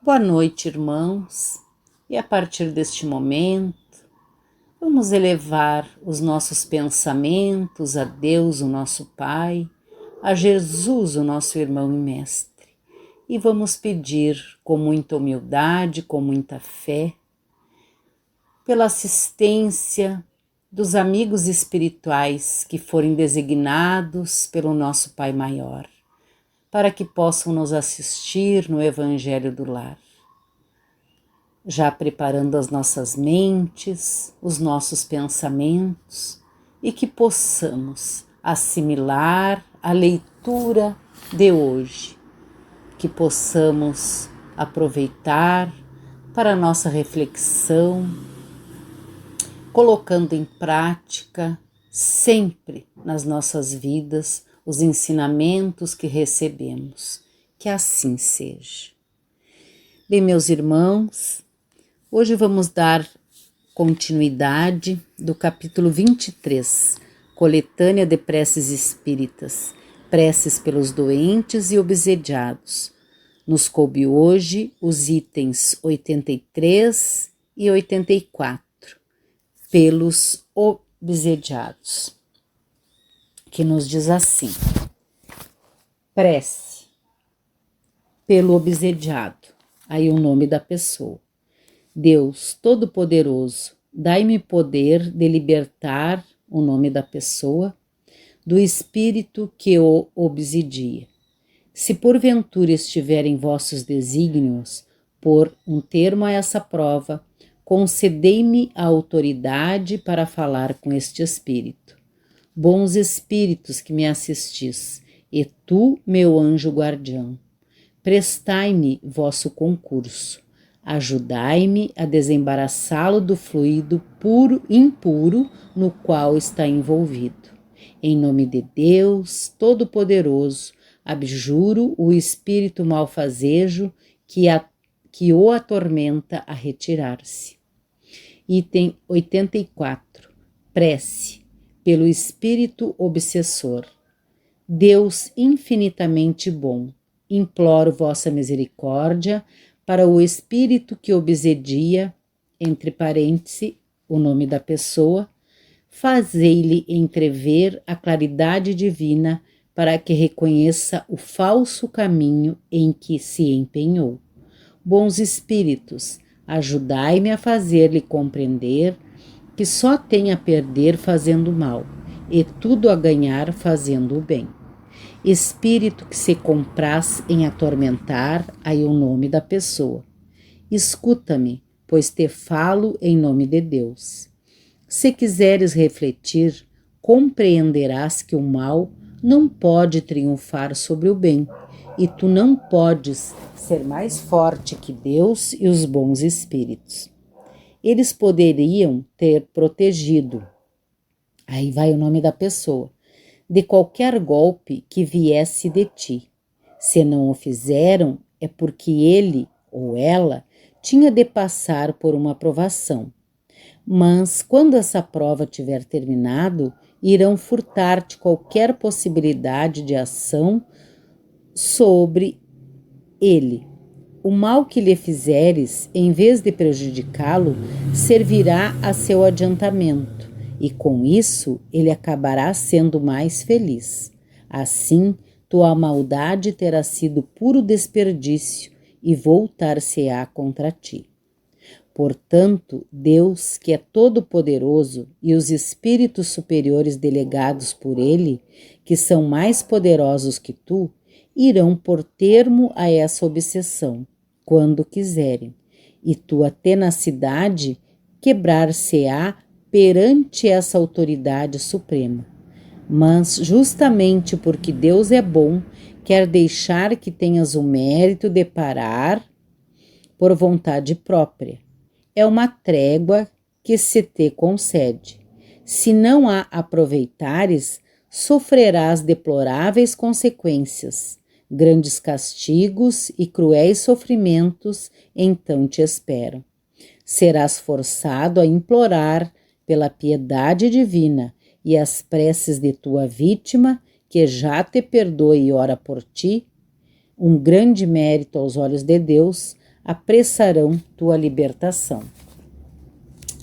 Boa noite, irmãos, e a partir deste momento, vamos elevar os nossos pensamentos a Deus, o nosso Pai, a Jesus, o nosso irmão e mestre, e vamos pedir com muita humildade, com muita fé, pela assistência dos amigos espirituais que forem designados pelo nosso Pai Maior, para que possam nos assistir no Evangelho do Lar. Já preparando as nossas mentes, os nossos pensamentos e que possamos assimilar a leitura de hoje, que possamos aproveitar para a nossa reflexão, colocando em prática sempre nas nossas vidas os ensinamentos que recebemos, que assim seja. Bem, meus irmãos, hoje vamos dar continuidade do capítulo 23, Coletânea de Preces Espíritas, Preces pelos Doentes e Obsediados. Nos coube hoje os itens 83 e 84, pelos obsediados, que nos diz assim: prece pelo obsediado, aí o nome da pessoa. Deus Todo-Poderoso, dai-me poder de libertar, o nome da pessoa, do espírito que o obsidia. Se porventura estiver em vossos desígnios, por um termo a essa prova, concedei-me a autoridade para falar com este espírito. Bons espíritos que me assistis, e tu, meu anjo guardião, prestai-me vosso concurso, ajudai-me a desembaraçá-lo do fluido impuro no qual está envolvido. Em nome de Deus Todo-Poderoso, abjuro o espírito malfazejo que o atormenta a retirar-se. Item 84. Prece pelo espírito obsessor. Deus infinitamente bom, imploro vossa misericórdia para o espírito que obsedia, entre parênteses, o nome da pessoa, fazei-lhe entrever a claridade divina para que reconheça o falso caminho em que se empenhou. Bons espíritos, ajudai-me a fazer-lhe compreender que só tem a perder fazendo mal e tudo a ganhar fazendo o bem. Espírito que se compraz em atormentar, aí o nome da pessoa. Escuta-me, pois te falo em nome de Deus. Se quiseres refletir, compreenderás que o mal não pode triunfar sobre o bem, e tu não podes ser mais forte que Deus e os bons espíritos. Eles poderiam ter protegido, aí vai o nome da pessoa, de qualquer golpe que viesse de ti. Se não o fizeram, é porque ele ou ela tinha de passar por uma provação. Mas quando essa prova tiver terminado, irão furtar-te qualquer possibilidade de ação sobre ele. O mal que lhe fizeres, em vez de prejudicá-lo, servirá a seu adiantamento, e com isso ele acabará sendo mais feliz. Assim, tua maldade terá sido puro desperdício e voltar-se-á contra ti. Portanto, Deus, que é todo-poderoso, e os espíritos superiores delegados por ele, que são mais poderosos que tu, irão pôr termo a essa obsessão, quando quiserem, e tua tenacidade quebrar-se-á perante essa autoridade suprema. Mas justamente porque Deus é bom, quer deixar que tenhas o mérito de parar por vontade própria. É uma trégua que se te concede. Se não a aproveitares, sofrerás deploráveis consequências. Grandes castigos e cruéis sofrimentos então te esperam. Serás forçado a implorar pela piedade divina e as preces de tua vítima, que já te perdoe e ora por ti, um grande mérito aos olhos de Deus, apressarão tua libertação.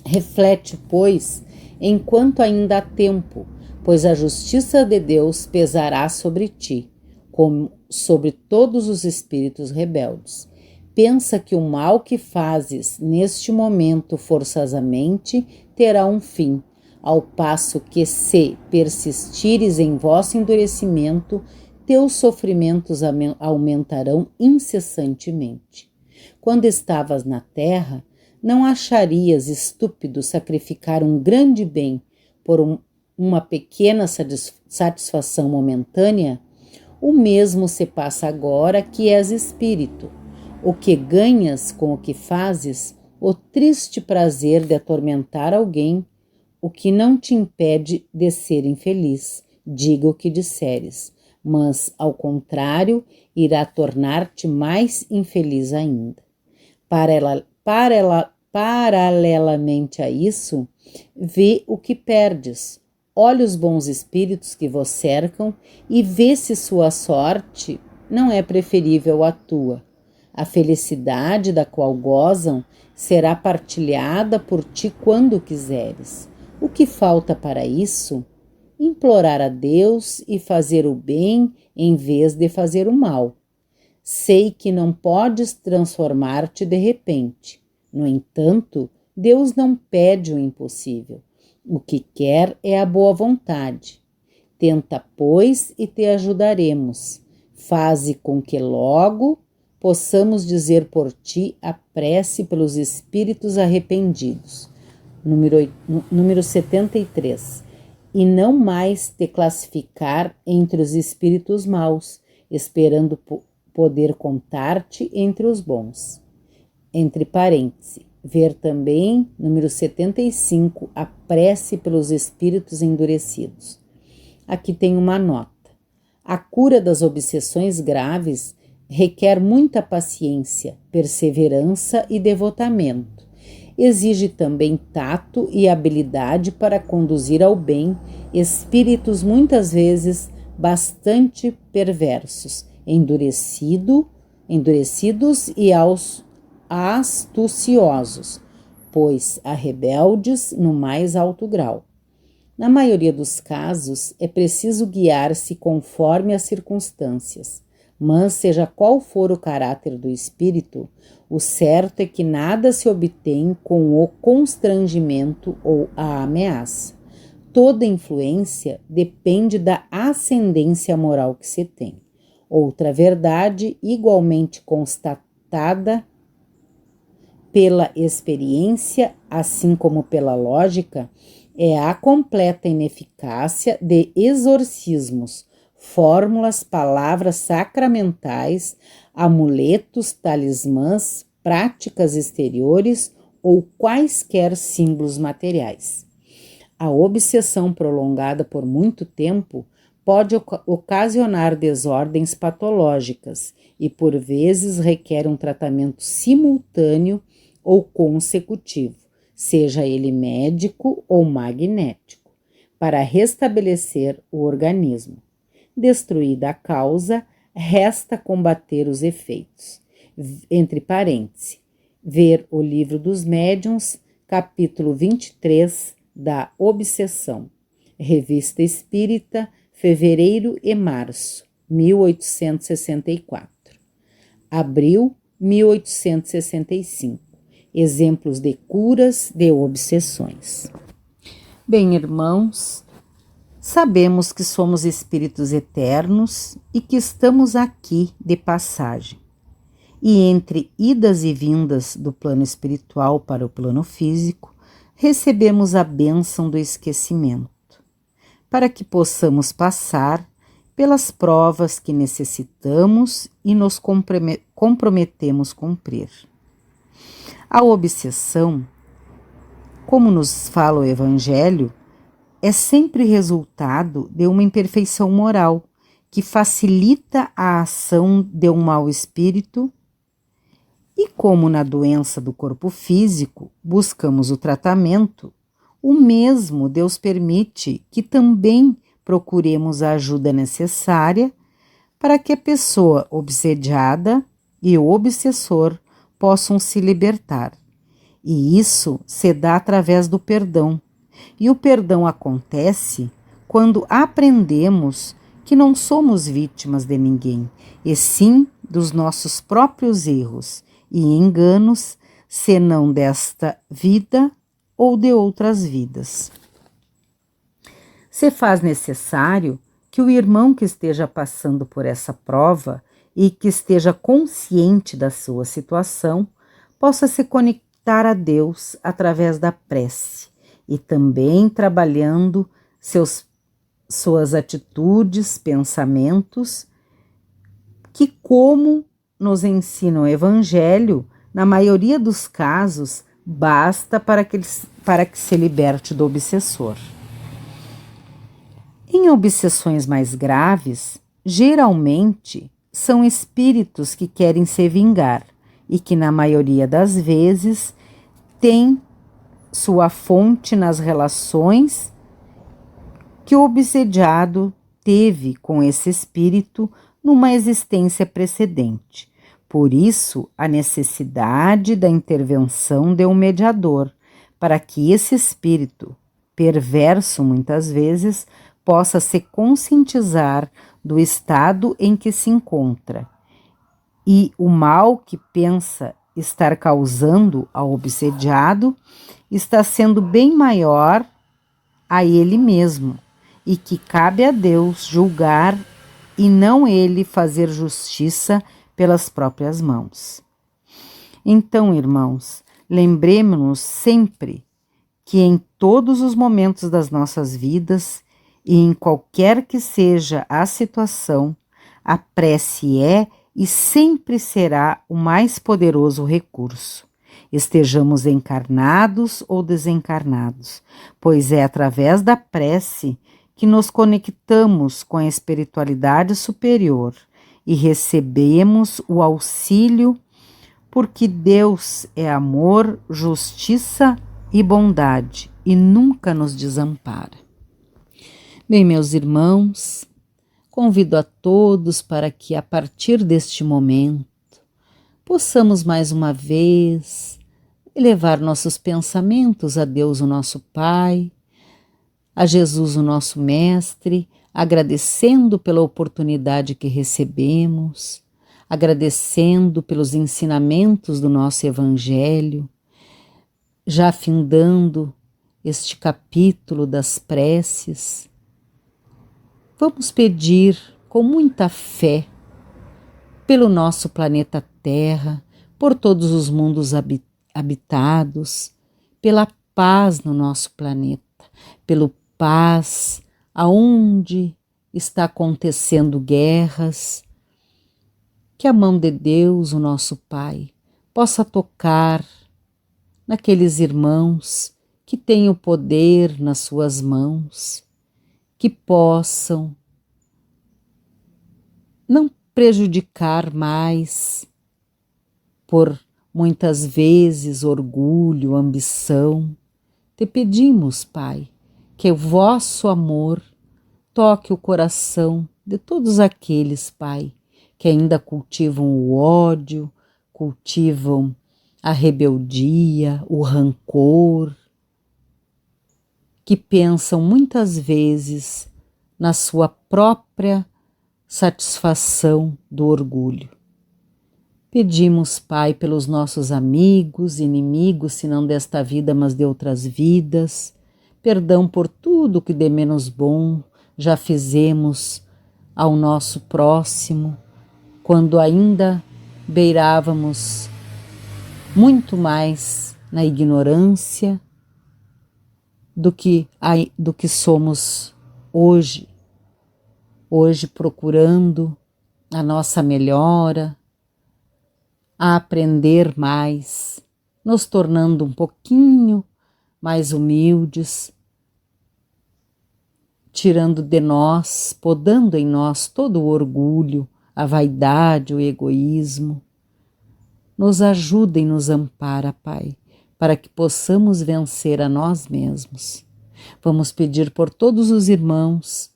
Reflete, pois, enquanto ainda há tempo, pois a justiça de Deus pesará sobre ti, como sobre todos os espíritos rebeldes. Pensa que o mal que fazes neste momento forçosamente terá um fim, ao passo que, se persistires em vosso endurecimento, teus sofrimentos aumentarão incessantemente. Quando estavas na terra, não acharias estúpido sacrificar um grande bem por uma pequena satisfação momentânea? O mesmo se passa agora que és espírito. O que ganhas com o que fazes, o triste prazer de atormentar alguém, o que não te impede de ser infeliz, diga o que disseres, mas, ao contrário, irá tornar-te mais infeliz ainda. Paralelamente a isso, vê o que perdes, olha os bons espíritos que vos cercam e vê se sua sorte não é preferível à tua. A felicidade da qual gozam será partilhada por ti quando quiseres. O que falta para isso? Implorar a Deus e fazer o bem em vez de fazer o mal. Sei que não podes transformar-te de repente. No entanto, Deus não pede o impossível. O que quer é a boa vontade. Tenta, pois, e te ajudaremos. Faze com que logo possamos dizer por ti a prece pelos espíritos arrependidos. Número 73. E não mais te classificar entre os espíritos maus, esperando poder contar-te entre os bons. Entre parênteses, ver também, número 75, a prece pelos espíritos endurecidos. Aqui tem uma nota. A cura das obsessões graves requer muita paciência, perseverança e devotamento. Exige também tato e habilidade para conduzir ao bem espíritos muitas vezes bastante perversos, endurecidos e astuciosos, pois há rebeldes no mais alto grau. Na maioria dos casos, é preciso guiar-se conforme as circunstâncias, mas seja qual for o caráter do espírito, o certo é que nada se obtém com o constrangimento ou a ameaça. Toda influência depende da ascendência moral que se tem. Outra verdade, igualmente constatada pela experiência, assim como pela lógica, é a completa ineficácia de exorcismos, fórmulas, palavras sacramentais, amuletos, talismãs, práticas exteriores ou quaisquer símbolos materiais. A obsessão prolongada por muito tempo pode ocasionar desordens patológicas e, por vezes, requer um tratamento simultâneo ou consecutivo, seja ele médico ou magnético, para restabelecer o organismo. Destruída a causa, resta combater os efeitos. Entre parênteses, ver o Livro dos Médiuns, capítulo 23, da Obsessão. Revista Espírita, fevereiro e março, 1864. Abril, 1865. Exemplos de curas de obsessões. Bem, irmãos, sabemos que somos espíritos eternos e que estamos aqui de passagem. E entre idas e vindas do plano espiritual para o plano físico, recebemos a bênção do esquecimento, para que possamos passar pelas provas que necessitamos e nos comprometemos cumprir. A obsessão, como nos fala o Evangelho, é sempre resultado de uma imperfeição moral que facilita a ação de um mau espírito. E como na doença do corpo físico buscamos o tratamento, o mesmo Deus permite que também procuremos a ajuda necessária para que a pessoa obsediada e o obsessor possam se libertar. E isso se dá através do perdão. E o perdão acontece quando aprendemos que não somos vítimas de ninguém, e sim dos nossos próprios erros e enganos, senão desta vida ou de outras vidas. Se faz necessário que o irmão que esteja passando por essa prova e que esteja consciente da sua situação possa se conectar a Deus através da prece e também trabalhando suas atitudes, pensamentos, que, como nos ensina o Evangelho, na maioria dos casos, basta para que se liberte do obsessor. Em obsessões mais graves, geralmente são espíritos que querem se vingar e que, na maioria das vezes, têm sua fonte nas relações que o obsediado teve com esse espírito numa existência precedente. Por isso, a necessidade da intervenção de um mediador, para que esse espírito, perverso muitas vezes, possa se conscientizar do estado em que se encontra e o mal que pensa estar causando ao obsediado está sendo bem maior a ele mesmo e que cabe a Deus julgar e não ele fazer justiça pelas próprias mãos. Então, irmãos, lembremos-nos sempre que em todos os momentos das nossas vidas e em qualquer que seja a situação, a prece é e sempre será o mais poderoso recurso. Estejamos encarnados ou desencarnados, pois é através da prece que nos conectamos com a espiritualidade superior e recebemos o auxílio, porque Deus é amor, justiça e bondade e nunca nos desampara. Bem, meus irmãos, convido a todos para que, a partir deste momento, possamos mais uma vez elevar nossos pensamentos a Deus, o nosso Pai, a Jesus, o nosso Mestre, agradecendo pela oportunidade que recebemos, agradecendo pelos ensinamentos do nosso Evangelho, já findando este capítulo das preces. Vamos pedir com muita fé pelo nosso planeta Terra, por todos os mundos habitados, pela paz no nosso planeta, pelo paz aonde está acontecendo guerras, que a mão de Deus, o nosso Pai, possa tocar naqueles irmãos que têm o poder nas suas mãos, que possam não prejudicar mais por muitas vezes orgulho, ambição. Te pedimos, Pai, que o vosso amor toque o coração de todos aqueles, Pai, que ainda cultivam o ódio, cultivam a rebeldia, o rancor, que pensam muitas vezes na sua própria satisfação do orgulho. Pedimos, Pai, pelos nossos amigos, inimigos, se não desta vida, mas de outras vidas, perdão por tudo que de menos bom já fizemos ao nosso próximo, quando ainda beirávamos muito mais na ignorância do que somos hoje. Hoje procurando a nossa melhora, a aprender mais, nos tornando um pouquinho mais humildes, tirando de nós, podando em nós todo o orgulho, a vaidade, o egoísmo. Nos ajuda e nos ampara, Pai, para que possamos vencer a nós mesmos. Vamos pedir por todos os irmãos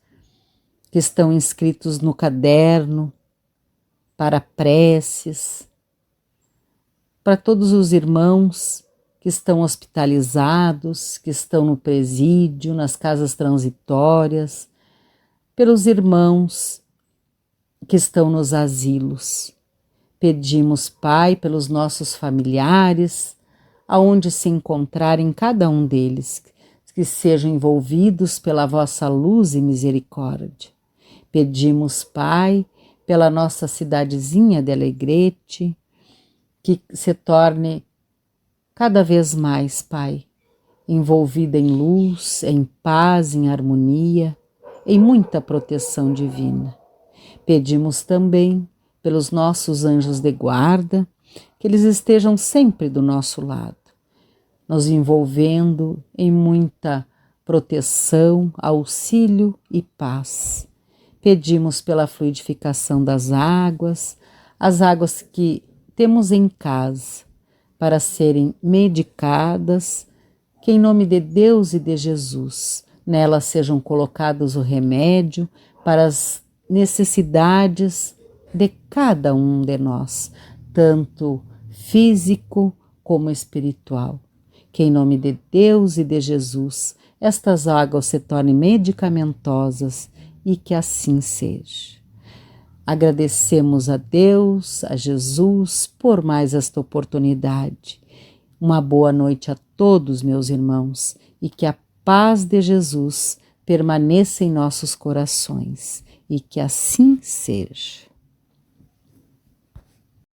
que estão inscritos no caderno para preces, para todos os irmãos que estão hospitalizados, que estão no presídio, nas casas transitórias, pelos irmãos que estão nos asilos. Pedimos, Pai, pelos nossos familiares, aonde se encontrarem cada um deles, que sejam envolvidos pela vossa luz e misericórdia. Pedimos, Pai, pela nossa cidadezinha de Alegrete, que se torne cada vez mais, Pai, envolvida em luz, em paz, em harmonia, em muita proteção divina. Pedimos também pelos nossos anjos de guarda, que eles estejam sempre do nosso lado, nos envolvendo em muita proteção, auxílio e paz. Pedimos pela fluidificação das águas, as águas que temos em casa, para serem medicadas, que em nome de Deus e de Jesus, nelas sejam colocados o remédio para as necessidades de cada um de nós, tanto físico como espiritual. Que em nome de Deus e de Jesus, estas águas se tornem medicamentosas e que assim seja. Agradecemos a Deus, a Jesus, por mais esta oportunidade. Uma boa noite a todos, meus irmãos, e que a paz de Jesus permaneça em nossos corações, e que assim seja.